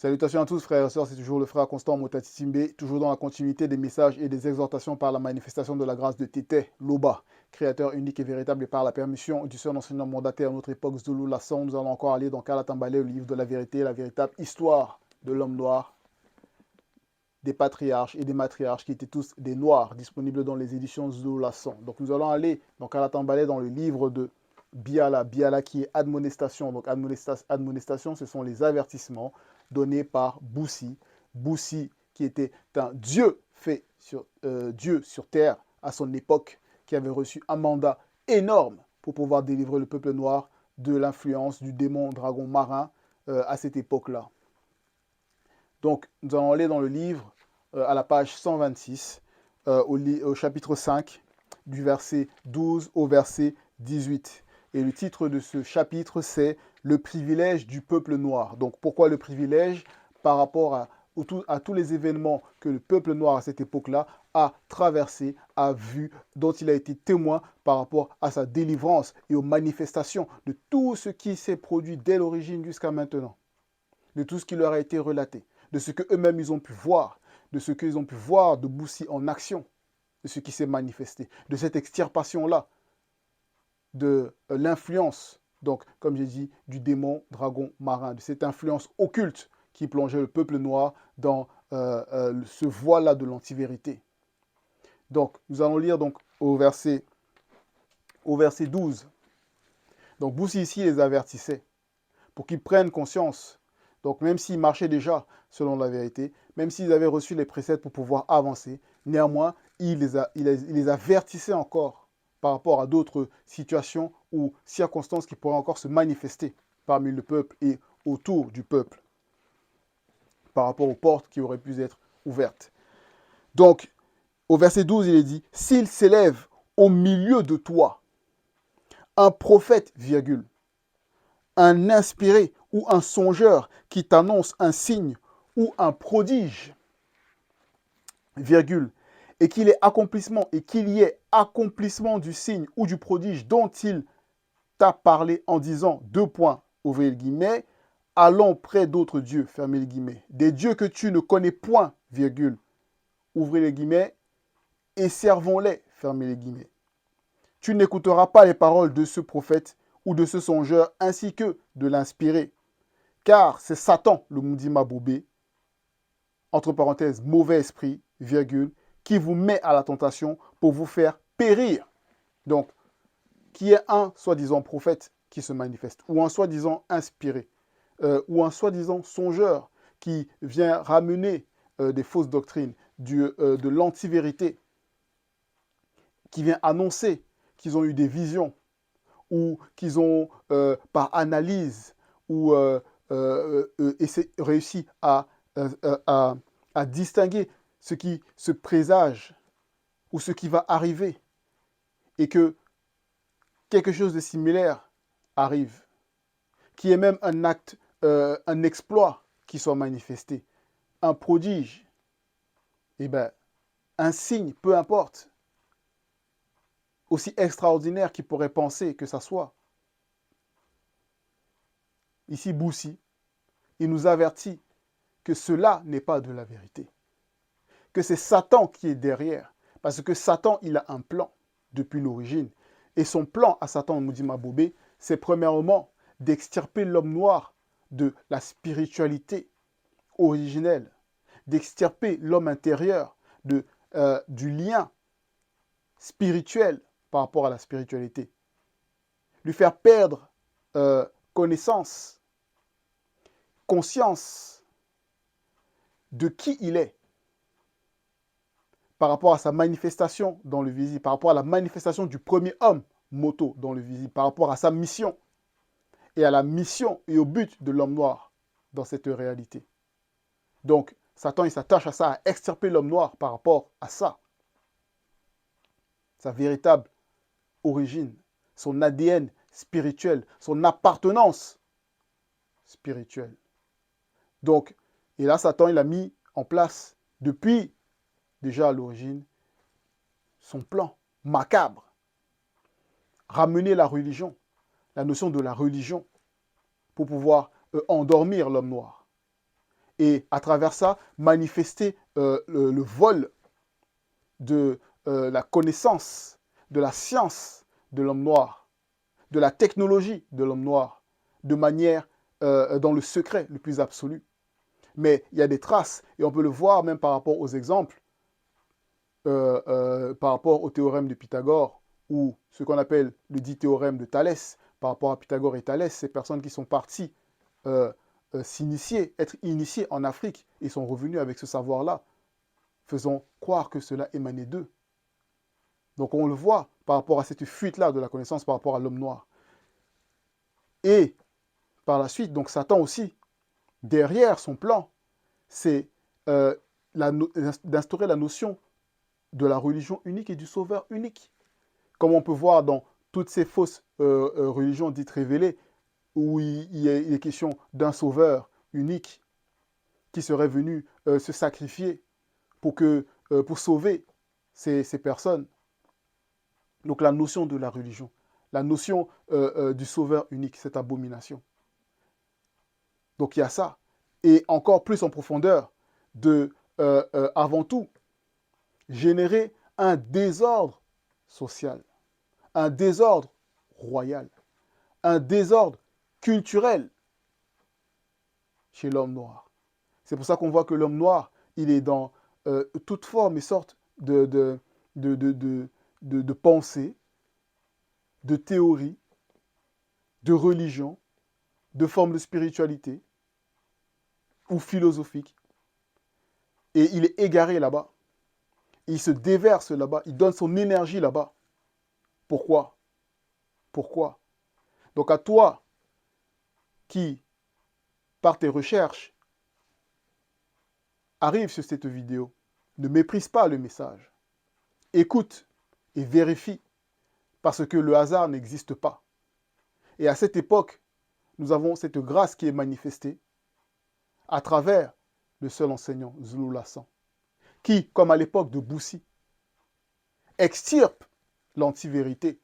Salutations à tous frères et sœurs, c'est toujours le frère Constant Motati Timbe, toujours dans la continuité des messages et des exhortations par la manifestation de la grâce de Tété Loba, créateur unique et véritable et par la permission du seul enseignant mandataire à notre époque, Zulu Lasson. Nous allons encore aller dans Kalatambale, le livre de la vérité, la véritable histoire de l'homme noir, des patriarches et des matriarches qui étaient tous des noirs, disponibles dans les éditions Zulu Lasson. Donc nous allons aller dans Kalatambale dans le livre de Biala, Biala qui est admonestation. Donc admonestation, ce sont les avertissements donnés par Boussi. Boussi qui était un Dieu sur terre à son époque, qui avait reçu un mandat énorme pour pouvoir délivrer le peuple noir de l'influence du démon dragon marin à cette époque-là. Donc nous allons aller dans le livre à la page 126, au chapitre 5, du verset 12 au verset 18. Et le titre de ce chapitre, c'est « Le privilège du peuple noir ». Donc pourquoi le privilège? Par rapport à tous les événements que le peuple noir à cette époque-là a traversé, a vu, dont il a été témoin par rapport à sa délivrance et aux manifestations de tout ce qui s'est produit dès l'origine jusqu'à maintenant, de tout ce qui leur a été relaté, de ce qu'eux-mêmes ils ont pu voir, de ce qu'ils ont pu voir de Boussi en action, de ce qui s'est manifesté, de cette extirpation-là, de l'influence, donc comme j'ai dit, du démon dragon marin, de cette influence occulte qui plongeait le peuple noir dans ce voile-là de l'antivérité. Donc nous allons lire donc au verset 12. Donc Boussi ici les avertissait pour qu'ils prennent conscience. Donc même s'ils marchaient déjà selon la vérité, même s'ils avaient reçu les préceptes pour pouvoir avancer, néanmoins, il les avertissait encore par rapport à d'autres situations ou circonstances qui pourraient encore se manifester parmi le peuple et autour du peuple, par rapport aux portes qui auraient pu être ouvertes. Donc, au verset 12, il est dit, « S'il s'élève au milieu de toi un prophète, virgule, un inspiré ou un songeur qui t'annonce un signe ou un prodige, virgule, et qu'il y ait accomplissement du signe ou du prodige dont il t'a parlé en disant, deux points, ouvrez le guillemets, allons près d'autres dieux, fermez les guillemets, des dieux que tu ne connais point, virgule, ouvrez les guillemets, et servons-les, fermez les guillemets. Tu n'écouteras pas les paroles de ce prophète ou de ce songeur ainsi que de l'inspiré, car c'est Satan, le Moudima Bobé, entre parenthèses, mauvais esprit, virgule, qui vous met à la tentation pour vous faire périr. Donc, qui est un soi-disant prophète qui se manifeste, ou un soi-disant inspiré, ou un soi-disant songeur qui vient ramener des fausses doctrines, de l'antivérité, qui vient annoncer qu'ils ont eu des visions, ou qu'ils ont, par analyse, ou réussi à distinguer ce qui se présage ou ce qui va arriver, et que quelque chose de similaire arrive, qui est même un acte, un exploit qui soit manifesté, un prodige, eh ben, un signe, peu importe, aussi extraordinaire qu'il pourrait penser que ça soit. Ici, Boussi, il nous avertit que cela n'est pas de la vérité, que c'est Satan qui est derrière, parce que Satan, il a un plan depuis l'origine, et son plan à Satan Moudima Bobé, c'est premièrement d'extirper l'homme noir de la spiritualité originelle, d'extirper l'homme intérieur du lien spirituel par rapport à la spiritualité, lui faire perdre connaissance, conscience de qui il est par rapport à sa manifestation dans le visible, par rapport à la manifestation du premier homme, Moto, dans le visible, par rapport à sa mission et à la mission et au but de l'homme noir dans cette réalité. Donc, Satan, il s'attache à ça, à extirper l'homme noir par rapport à ça. Sa véritable origine, son ADN spirituel, son appartenance spirituelle. Donc, et là, Satan, il a mis en place, depuis déjà à l'origine, son plan macabre. Ramener la religion, la notion de la religion, pour pouvoir endormir l'homme noir. et à travers ça, manifester le vol de la connaissance, de la science de l'homme noir, de la technologie de l'homme noir, de manière dans le secret le plus absolu. Mais il y a des traces, et on peut le voir même par rapport aux exemples, par rapport au théorème de Pythagore, ou ce qu'on appelle le dit théorème de Thalès, par rapport à Pythagore et Thalès, ces personnes qui sont parties s'initier, être initiées en Afrique, et sont revenues avec ce savoir-là, faisant croire que cela émanait d'eux. Donc on le voit par rapport à cette fuite-là de la connaissance par rapport à l'homme noir. Et par la suite, donc Satan aussi, derrière son plan, c'est d'instaurer la notion de la religion unique et du sauveur unique. Comme on peut voir dans toutes ces fausses religions dites révélées, où il est question d'un sauveur unique qui serait venu se sacrifier pour sauver ces personnes. Donc la notion de la religion, la notion du sauveur unique, cette abomination. Donc il y a ça. Et encore plus en profondeur, avant tout, générer un désordre social, un désordre royal, un désordre culturel chez l'homme noir. C'est pour ça qu'on voit que l'homme noir, il est dans toute forme et sorte de pensée, de théorie, de religion, de forme de spiritualité ou philosophique. Et il est égaré là-bas. Il se déverse là-bas. Il donne son énergie là-bas. Pourquoi? Pourquoi? Donc à toi qui, par tes recherches, arrive sur cette vidéo, ne méprise pas le message. Écoute et vérifie, parce que le hasard n'existe pas. Et à cette époque, nous avons cette grâce qui est manifestée à travers le seul enseignant, Zulu Lassan, qui, comme à l'époque de Boussi, extirpe l'anti-vérité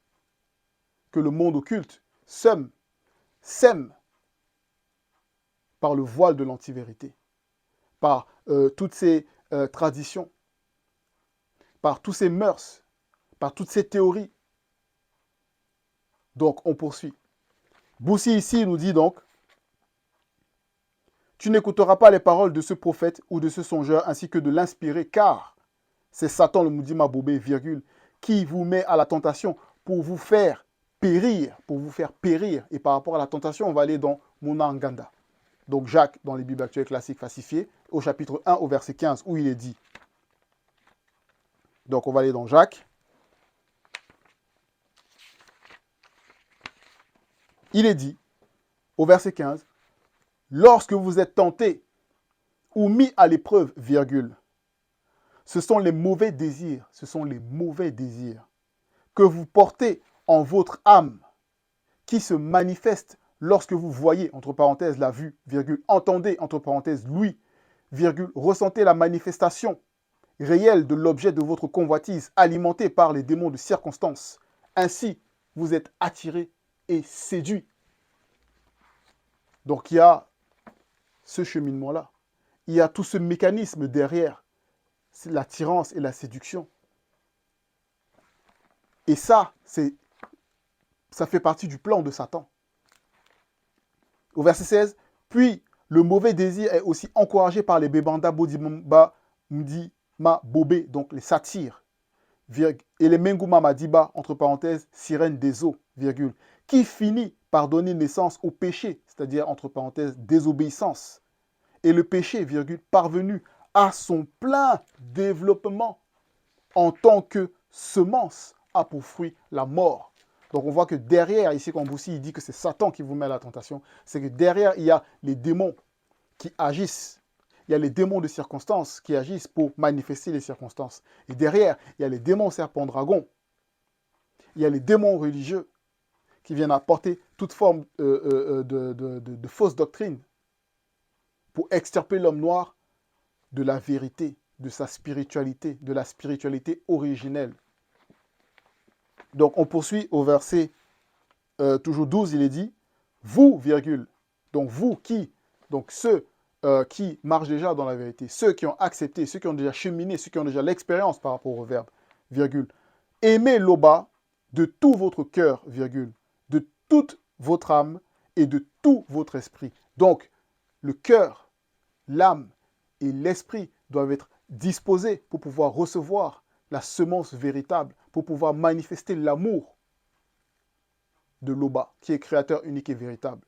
que le monde occulte sème par le voile de l'anti-vérité, par toutes ces traditions, par tous ces mœurs, par toutes ces théories. Donc, on poursuit. Boussi ici nous dit donc, tu n'écouteras pas les paroles de ce prophète ou de ce songeur ainsi que de l'inspiré, car c'est Satan le Moudima Bobé, virgule, qui vous met à la tentation pour vous faire périr, Et par rapport à la tentation, on va aller dans Mona Nganda. Donc Jacques, dans les Bibles actuelles classiques falsifiées, au chapitre 1, au verset 15, où il est dit. Donc on va aller dans Jacques. Il est dit, au verset 15, lorsque vous êtes tentés ou mis à l'épreuve, virgule, ce sont les mauvais désirs que vous portez en votre âme qui se manifestent lorsque vous voyez, entre parenthèses, la vue, virgule, entendez, entre parenthèses, l'ouïe, virgule, ressentez la manifestation réelle de l'objet de votre convoitise alimentée par les démons de circonstance. Ainsi, vous êtes attirés et séduits. Donc il y a ce cheminement-là. Il y a tout ce mécanisme derrière. C'est l'attirance et la séduction. Et ça fait partie du plan de Satan. Au verset 16, puis le mauvais désir est aussi encouragé par les bébanda bodimba mdima bobé, donc les satyres, et les menguma madiba, entre parenthèses, sirènes des eaux, virgule, qui finit par donner naissance au péché, c'est-à-dire, entre parenthèses, désobéissance. Et le péché, virgule, parvenu à son plein développement en tant que semence, a pour fruit la mort. Donc on voit que derrière, ici quand Boussi il dit que c'est Satan qui vous met à la tentation, c'est que derrière, il y a les démons qui agissent. Il y a les démons de circonstances qui agissent pour manifester les circonstances. Et derrière, il y a les démons serpents-dragons. Il y a les démons religieux qui viennent apporter toute forme de fausses doctrines pour extirper l'homme noir de la vérité, de sa spiritualité, de la spiritualité originelle. Donc on poursuit au verset toujours 12, il est dit, vous, virgule, donc vous qui, donc ceux qui marchent déjà dans la vérité, ceux qui ont accepté, ceux qui ont déjà cheminé, ceux qui ont déjà l'expérience par rapport au verbe, virgule. Aimez l'Oba de tout votre cœur, virgule, de toute votre âme et de tout votre esprit. Donc, le cœur, l'âme et l'esprit doivent être disposés pour pouvoir recevoir la semence véritable, pour pouvoir manifester l'amour de l'Oba, qui est créateur unique et véritable.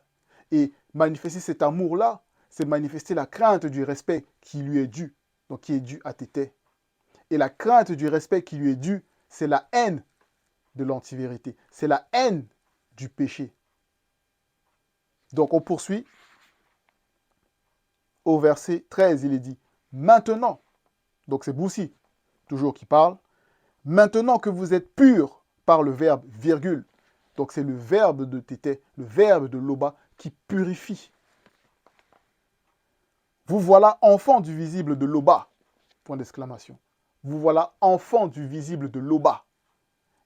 Et manifester cet amour-là, c'est manifester la crainte du respect qui lui est dû, donc qui est dû à Tété. Et la crainte du respect qui lui est dû, c'est la haine de l'antivérité, c'est la haine du péché. Donc on poursuit au verset 13, il est dit, maintenant, donc c'est Boussi, toujours qui parle, maintenant que vous êtes purs par le verbe, virgule, donc c'est le verbe de Tété, le verbe de Loba qui purifie. Vous voilà enfants du visible de Loba, point d'exclamation. Vous voilà enfants du visible de Loba.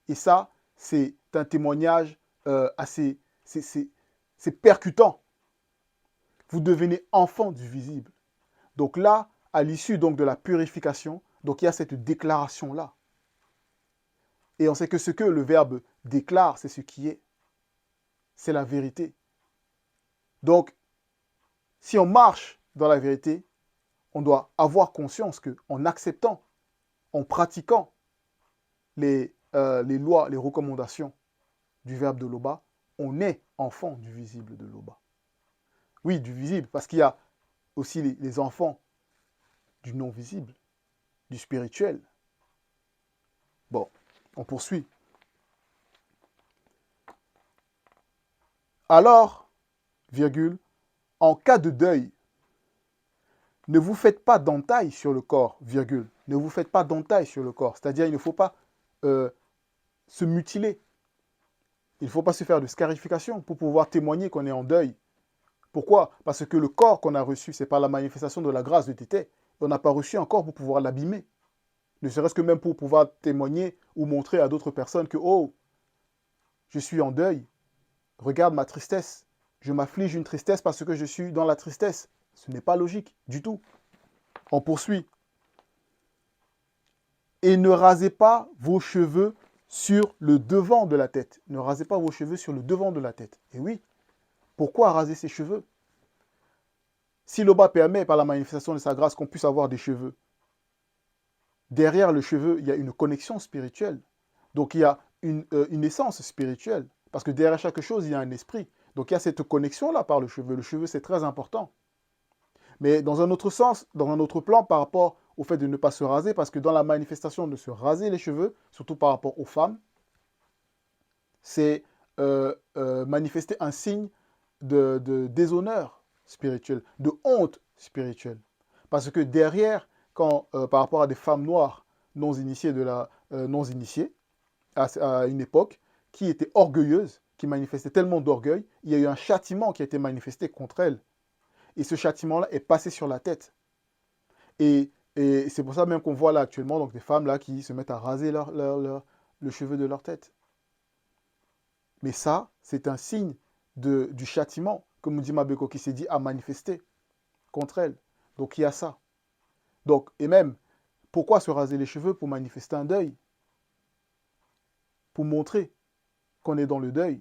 Et ça, c'est un témoignage assez c'est percutant. Vous devenez enfants du visible. Donc là, à l'issue donc de la purification, donc il y a cette déclaration-là. Et on sait que ce que le verbe déclare, c'est ce qui est. C'est la vérité. Donc, si on marche dans la vérité, on doit avoir conscience qu'en acceptant, en pratiquant les lois, les recommandations du verbe de Loba, on est enfant du visible de Loba. Oui, du visible, parce qu'il y a aussi les enfants du non-visible, du spirituel. Bon, on poursuit. Alors, virgule, en cas de deuil, ne vous faites pas d'entaille sur le corps, virgule. Ne vous faites pas d'entaille sur le corps. C'est-à-dire, il ne faut pas se mutiler. Il ne faut pas se faire de scarification pour pouvoir témoigner qu'on est en deuil. Pourquoi? Parce que le corps qu'on a reçu, ce n'est pas la manifestation de la grâce de Tété. On n'a pas reçu encore pour pouvoir l'abîmer. Ne serait-ce que même pour pouvoir témoigner ou montrer à d'autres personnes que, oh, je suis en deuil. Regarde ma tristesse. Je m'afflige une tristesse parce que je suis dans la tristesse. Ce n'est pas logique du tout. On poursuit. Et ne rasez pas vos cheveux sur le devant de la tête. Ne rasez pas vos cheveux sur le devant de la tête. Et oui, pourquoi raser ses cheveux? Si l'Oba permet par la manifestation de sa grâce qu'on puisse avoir des cheveux, derrière le cheveu, il y a une connexion spirituelle. Donc il y a une essence spirituelle. Parce que derrière chaque chose, il y a un esprit. Donc il y a cette connexion-là par le cheveu. Le cheveu, c'est très important. Mais dans un autre sens, dans un autre plan, par rapport au fait de ne pas se raser, parce que dans la manifestation de se raser les cheveux, surtout par rapport aux femmes, c'est manifester un signe de déshonneur spirituel, de honte spirituelle. Parce que derrière, quand, par rapport à des femmes noires non initiées, non initiées à une époque, qui étaient orgueilleuses, qui manifestaient tellement d'orgueil, il y a eu un châtiment qui a été manifesté contre elles. Et ce châtiment-là est passé sur la tête. Et c'est pour ça même qu'on voit là actuellement donc, des femmes là, qui se mettent à raser le cheveu de leur tête. Mais ça, c'est un signe du châtiment que Moudima Beko qui s'est dit à manifester contre elles. Donc il y a ça. Donc, et même, pourquoi se raser les cheveux? Pour manifester un deuil. Pour montrer qu'on est dans le deuil.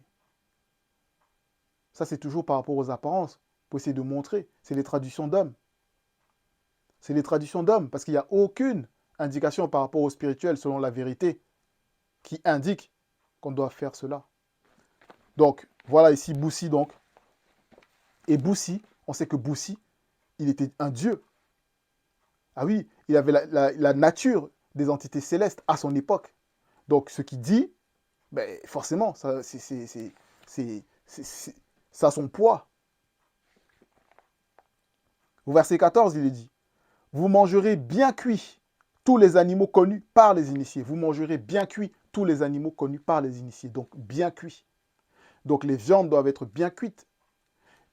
Ça, c'est toujours par rapport aux apparences. Pour essayer de montrer. C'est les traditions d'hommes. C'est les traditions d'hommes. Parce qu'il n'y a aucune indication par rapport au spirituel, selon la vérité, qui indique qu'on doit faire cela. Donc, voilà ici Boussi, donc. Et Boussi, on sait que Boussi, il était un dieu. Ah oui, il avait la nature des entités célestes à son époque. Donc, ce qu'il dit, ben, forcément, ça a son poids. Au verset 14, il est dit, vous mangerez bien cuit tous les animaux connus par les initiés. Vous mangerez bien cuit tous les animaux connus par les initiés. Donc, bien cuit. Donc, les viandes doivent être bien cuites.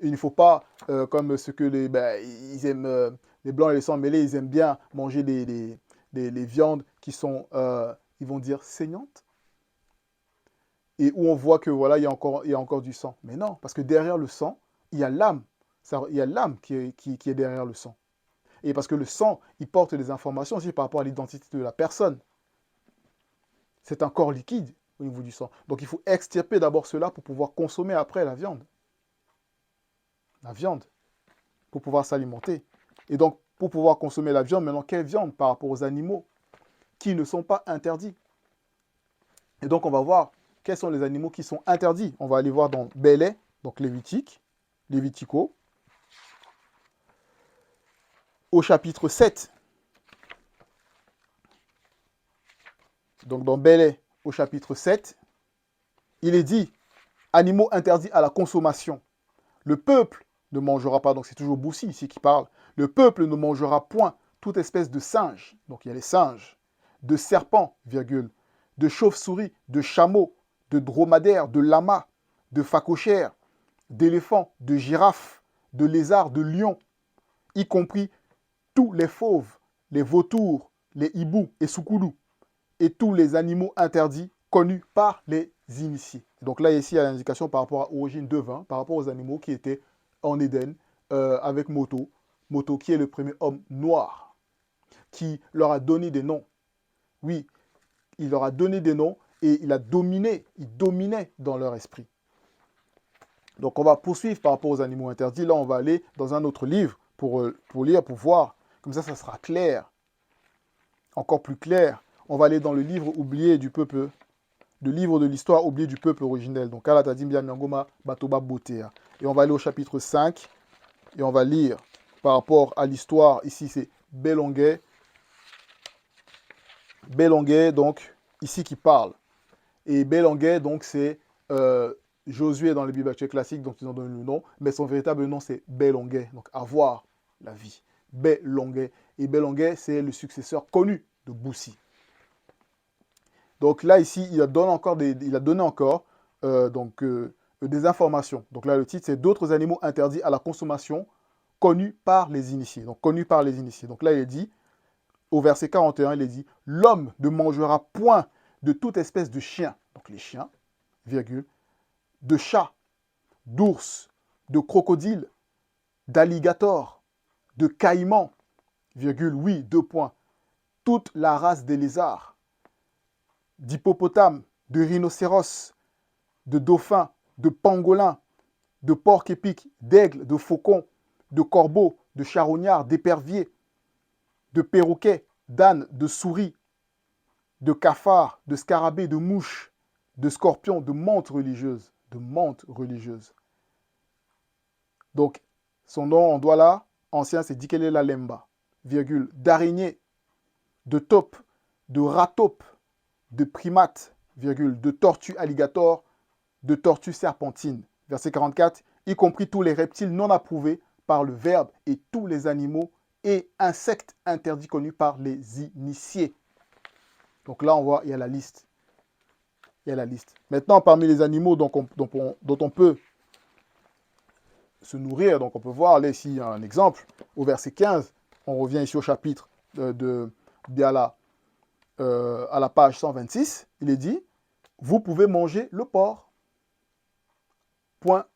Il ne faut pas, comme ce que ils aiment, les blancs et les sangs mêlés, ils aiment bien manger les viandes qui sont, ils vont dire, saignantes. Et où on voit que voilà, il y a encore du sang. Mais non, parce que derrière le sang, il y a l'âme. Il y a l'âme qui est derrière le sang. Et parce que le sang, il porte des informations aussi par rapport à l'identité de la personne. C'est un corps liquide au niveau du sang. Donc il faut extirper d'abord cela pour pouvoir consommer après la viande. La viande, pour pouvoir s'alimenter. Et donc, pour pouvoir consommer la viande, maintenant, quelle viande par rapport aux animaux qui ne sont pas interdits? Et donc, on va voir quels sont les animaux qui sont interdits. On va aller voir dans Bélé, donc Lévitico, au chapitre 7. Donc, dans Bélé, au chapitre 7, il est dit, animaux interdits à la consommation. Le peuple ne mangera pas, donc c'est toujours Boussi ici qui parle, le peuple ne mangera point toute espèce de singe, donc il y a les singes, de serpents, virgule, de chauves-souris, de chameaux, de dromadaires, de lamas, de phacochères, d'éléphants, de girafes, de lézards, de lions, y compris tous les fauves, les vautours, les hiboux et soukoudous, et tous les animaux interdits connus par les initiés. Donc là, ici, il y a l'indication par rapport à l'origine de vin, par rapport aux animaux qui étaient en Éden avec Moto. Moto, qui est le premier homme noir, qui leur a donné des noms. Oui, il leur a donné des noms et il dominait dans leur esprit. Donc on va poursuivre par rapport aux animaux interdits. Là, on va aller dans un autre livre pour lire, pour voir. Comme ça sera clair, encore plus clair. On va aller dans le livre oublié du peuple, le livre de l'histoire oublié du peuple originel. Donc, Kalatadim Bianyangoma Batoba Botea. Et on va aller au chapitre 5 et on va lire par rapport à l'histoire. Ici, c'est Belonguet. Belonguet, donc, ici qui parle. Et Belonguet, donc, c'est Josué dans les Bibles actuelles classiques, dont ils ont donné le nom. Mais son véritable nom, c'est Belonguet. Donc, avoir la vie. Belonguet. Et Belonguet, c'est le successeur connu de Boussi. Donc là, ici, il a donné encore des informations. Donc là, le titre, c'est d'autres animaux interdits à la consommation connus par les initiés. Donc, connus par les initiés. Donc là, il est dit, au verset 41, il est dit, l'homme ne mangera point de toute espèce de chien. Donc les chiens, virgule, de chats, d'ours, de crocodiles, d'alligators, de caïmans, virgule, oui, deux points, toute la race des lézards, d'hippopotames, de rhinocéros, de dauphins, de pangolins, de porcs-épics, d'aigles, de faucons, de corbeaux, de charognards, d'éperviers, de perroquets, d'ânes, de souris, de cafards, de scarabées, de mouches, de scorpions, de menthes religieuses. De menthes religieuses. Donc, son nom en douala ancien, c'est Dikelela Lemba, virgule, d'araignées, de taupes, de rataupes, de primates, virgule, de tortues alligators, de tortues serpentines. Verset 44, y compris tous les reptiles non approuvés par le Verbe et tous les animaux et insectes interdits connus par les initiés. Donc là, on voit, il y a la liste. Il y a la liste. Maintenant, parmi les animaux dont on peut se nourrir, donc on peut voir, là ici, il y a un exemple, au verset 15, on revient ici au chapitre à la page 126, il est dit, vous pouvez manger le porc. Point.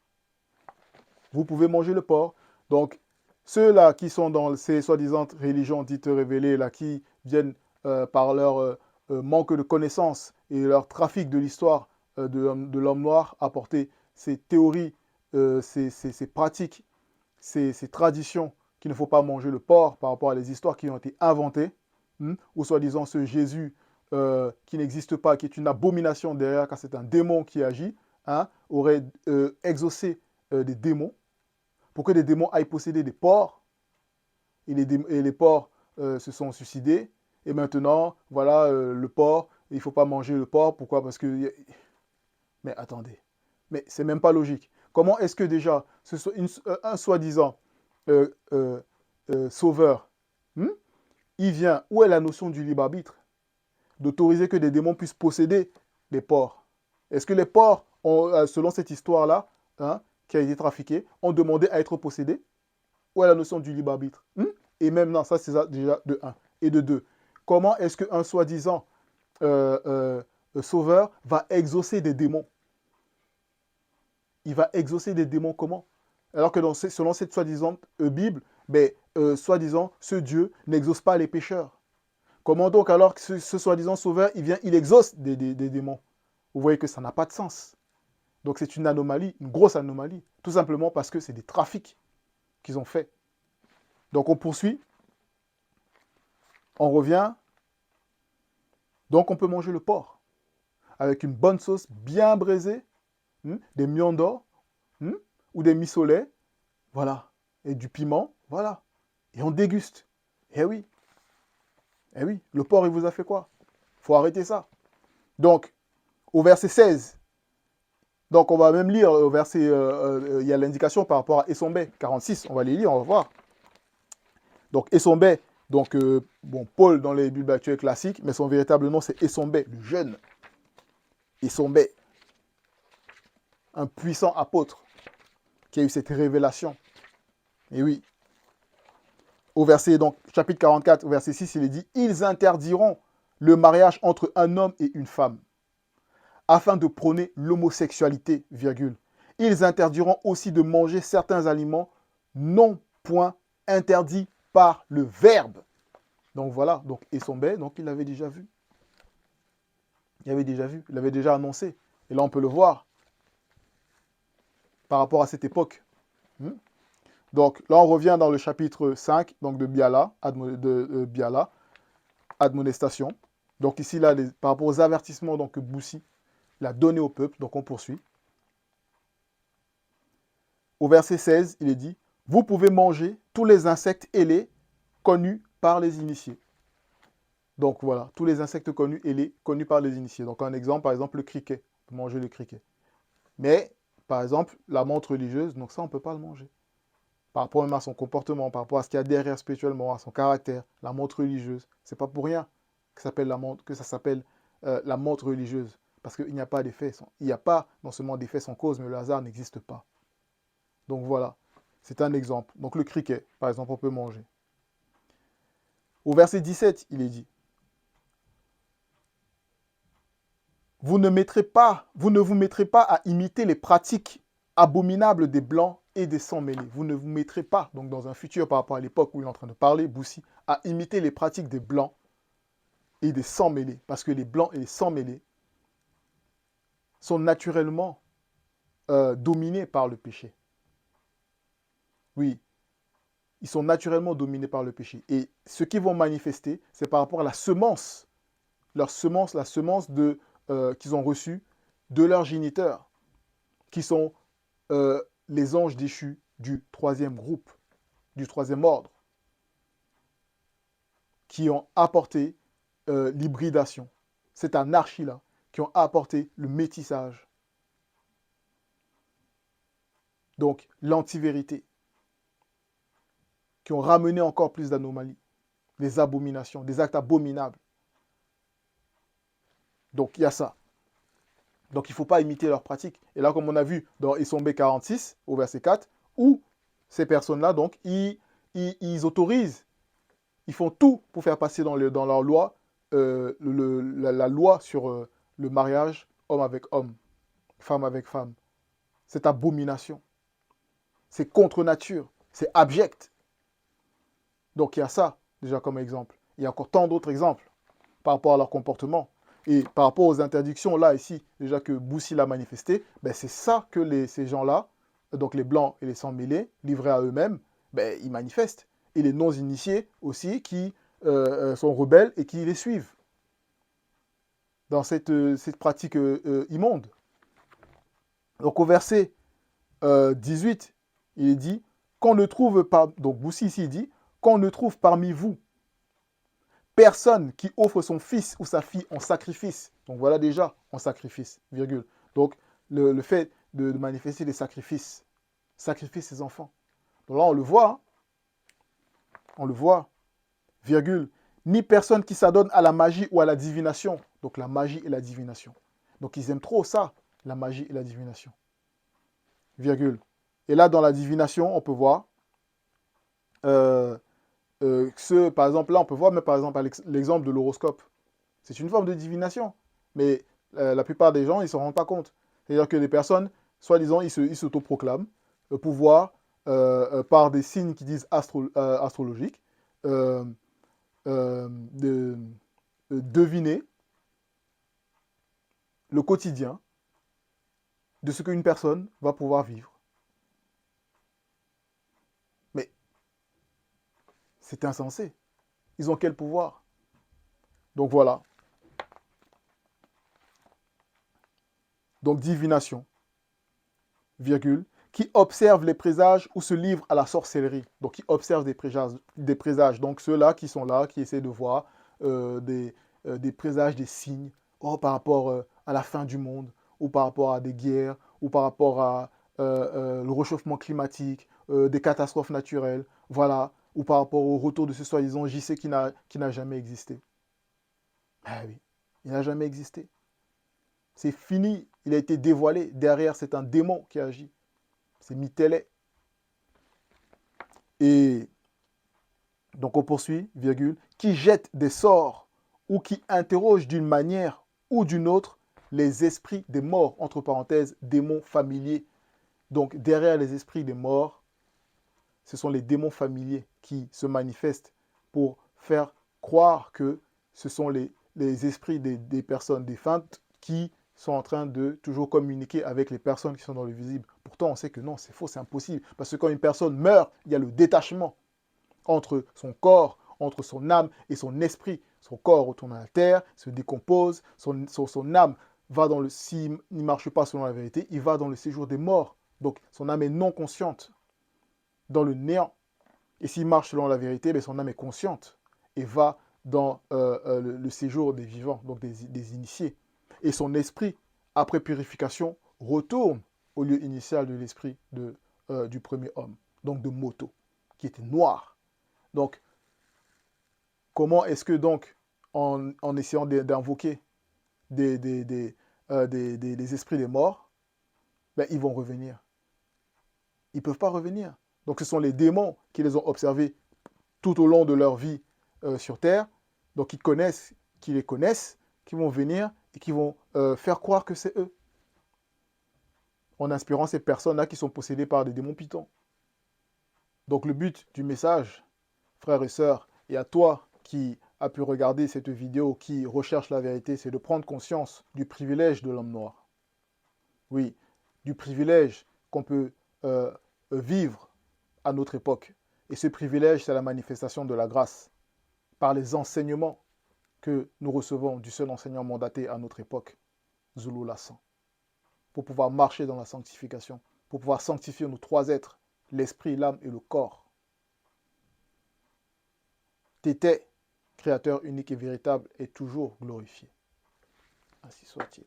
Vous pouvez manger le porc. Donc, ceux-là qui sont dans ces soi-disant religions dites révélées, là, qui viennent par leur manque de connaissances et leur trafic de l'histoire de l'homme noir, apporter ces théories, ces pratiques, ces traditions qu'il ne faut pas manger le porc par rapport à des histoires qui ont été inventées, ou soi-disant ce Jésus qui n'existe pas, qui est une abomination derrière, car c'est un démon qui agit, aurait exaucé des démons, pour que des démons aillent posséder des porcs, et les porcs se sont suicidés, et maintenant, voilà, le porc, il ne faut pas manger le porc, pourquoi? Parce que... Mais attendez, mais c'est même pas logique. Comment est-ce que déjà, un soi-disant sauveur, il vient, où est la notion du libre arbitre? D'autoriser que des démons puissent posséder les porcs. Est-ce que les porcs, selon cette histoire-là, qui a été trafiquée, ont demandé à être possédés? Où est la notion du libre arbitre? Et même, non, ça c'est déjà de 1. Et de 2, comment est-ce qu'un soi-disant sauveur va exaucer des démons? Il va exaucer des démons comment? Alors que selon cette soi-disant Bible, ben, soi-disant, ce Dieu n'exauce pas les pécheurs. Comment donc alors que ce soi-disant sauveur, il exauce des démons? Vous voyez que ça n'a pas de sens. Donc c'est une anomalie, une grosse anomalie. Tout simplement parce que c'est des trafics qu'ils ont fait. Donc on poursuit, on revient. Donc on peut manger le porc avec une bonne sauce bien braisée, des miondors, ou des missolets, voilà, et du piment, voilà. Et on déguste. Eh oui, eh oui, le porc, il vous a fait quoi? Faut arrêter ça. Donc, au verset 16, donc on va même lire au verset, il y a l'indication par rapport à Essombé, 46, on va les lire, on va voir. Donc Essombé, donc bon, Paul dans les Bibles actuelles classiques, mais son véritable nom c'est Essombé, le jeune Essombé, un puissant apôtre qui a eu cette révélation. Et oui, au verset, donc, chapitre 44, au verset 6, il est dit, ils interdiront le mariage entre un homme et une femme, afin de prôner l'homosexualité, virgule. Ils interdiront aussi de manger certains aliments non point interdits par le Verbe. Donc voilà, donc Essombé, donc il l'avait déjà vu. Il avait déjà vu, il l'avait déjà annoncé. Et là, on peut le voir par rapport à cette époque. Donc là, on revient dans le chapitre 5 donc de Biala, Biala, admonestation. Donc ici, là, par rapport aux avertissements donc, que Boussi l'a donné au peuple, donc on poursuit. Au verset 16, il est dit, vous pouvez manger tous les insectes ailés connus par les initiés. Donc voilà, tous les insectes connus ailés connus par les initiés. Donc un exemple, par exemple, le criquet. On peut manger le criquet. Mais, par exemple, la menthe religieuse, donc ça, on ne peut pas le manger. Par rapport même à son comportement, par rapport à ce qu'il y a derrière spirituellement, à son caractère, la menthe religieuse. C'est pas pour rien que ça s'appelle la menthe religieuse. Parce qu'il n'y a pas d'effet. Il n'y a pas non seulement d'effet sans cause, mais le hasard n'existe pas. Donc voilà, c'est un exemple. Donc le criquet, par exemple, on peut manger. Au verset 17, il est dit, vous ne vous mettrez pas à imiter les pratiques abominables des Blancs et des sans-mêlés. Vous ne vous mettrez pas, donc dans un futur par rapport à l'époque où il est en train de parler, Boussi, à imiter les pratiques des Blancs et des sans-mêlés. Parce que les Blancs et les sans-mêlés sont naturellement dominés par le péché. Oui, ils sont naturellement dominés par le péché. Et ce qu'ils vont manifester, c'est par rapport à la semence, la semence qu'ils ont reçue de leurs géniteurs, qui sont les anges déchus du troisième groupe, du troisième ordre, qui ont apporté l'hybridation, cette anarchie-là, qui ont apporté le métissage. Donc l'antivérité, qui ont ramené encore plus d'anomalies, des abominations, des actes abominables. Donc il y a ça. Donc il ne faut pas imiter leurs pratiques. Et là, comme on a vu dans Essombé 46, au verset 4, où ces personnes-là, donc, ils autorisent, ils font tout pour faire passer dans leur loi la loi sur le mariage homme avec homme, femme avec femme. C'est abomination. C'est contre nature. C'est abject. Donc il y a ça, déjà, comme exemple. Il y a encore tant d'autres exemples par rapport à leur comportement. Et par rapport aux interdictions, là, ici, déjà que Boussi l'a manifesté, ben, c'est ça que ces gens-là, donc les blancs et les sans-mêlés, livrés à eux-mêmes, ben, ils manifestent. Et les non-initiés aussi, qui sont rebelles et qui les suivent dans cette pratique immonde. Donc au verset 18, il est dit, qu'on ne trouve pas, donc Boussi ici dit, qu'on ne trouve parmi vous personne qui offre son fils ou sa fille en sacrifice. Donc voilà déjà, en sacrifice, virgule. Donc le fait de manifester des sacrifices, sacrifier ses enfants. Donc là, on le voit, hein, on le voit, virgule. Ni personne qui s'adonne à la magie ou à la divination. Donc la magie et la divination. Donc ils aiment trop ça, la magie et la divination. Virgule. Et là, dans la divination, on peut voir par exemple, là, on peut voir, mais par exemple, l'exemple de l'horoscope. C'est une forme de divination. Mais la plupart des gens, ils ne se rendent pas compte. C'est-à-dire que les personnes, soi-disant, ils s'autoproclament pouvoir par des signes qui disent astrologiques, de deviner le quotidien de ce qu'une personne va pouvoir vivre. Mais c'est insensé. Ils ont quel pouvoir? Donc voilà. Donc divination, virgule, qui observe les présages ou se livre à la sorcellerie. Donc qui observe des présages. Donc ceux-là qui sont là, qui essaient de voir des présages, des signes, oh, par rapport à la fin du monde, ou par rapport à des guerres, ou par rapport à le réchauffement climatique, des catastrophes naturelles, voilà, ou par rapport au retour de ce soi-disant JC qui n'a jamais existé. Ah oui, il n'a jamais existé. C'est fini, il a été dévoilé. Derrière, c'est un démon qui agit. C'est Mitélé. Et donc on poursuit, virgule, qui jette des sorts ou qui interroge d'une manière ou d'une autre les esprits des morts, entre parenthèses, démons familiers. Donc derrière les esprits des morts, ce sont les démons familiers qui se manifestent pour faire croire que ce sont les esprits des personnes défuntes qui sont en train de toujours communiquer avec les personnes qui sont dans le visible. Pourtant, on sait que non, c'est faux, c'est impossible. Parce que quand une personne meurt, il y a le détachement entre son corps, entre son âme et son esprit. Son corps retourne à la terre, se décompose, son âme va dans le... S'il ne marche pas selon la vérité, il va dans le séjour des morts. Donc son âme est non consciente, dans le néant. Et s'il marche selon la vérité, ben, son âme est consciente et va dans le séjour des vivants, donc des initiés. Et son esprit, après purification, retourne au lieu initial de l'esprit du premier homme, donc de Moto, qui était noir. Donc, comment est-ce que donc, en essayant d'invoquer des esprits des morts, ben, ils vont revenir? Ils ne peuvent pas revenir. Donc ce sont les démons qui les ont observés tout au long de leur vie sur Terre, donc qui les connaissent, qui vont venir et qui vont faire croire que c'est eux, en inspirant ces personnes-là qui sont possédées par des démons pitons. Donc le but du message, frères et sœurs, et à toi qui as pu regarder cette vidéo, qui recherche la vérité, c'est de prendre conscience du privilège de l'homme noir. Oui, du privilège qu'on peut vivre à notre époque. Et ce privilège, c'est la manifestation de la grâce par les enseignements que nous recevons du seul enseignant mandaté à notre époque, Zulu Lassan, pour pouvoir marcher dans la sanctification, pour pouvoir sanctifier nos trois êtres, l'esprit, l'âme et le corps. Tété, créateur unique et véritable, est toujours glorifié. Ainsi soit-il.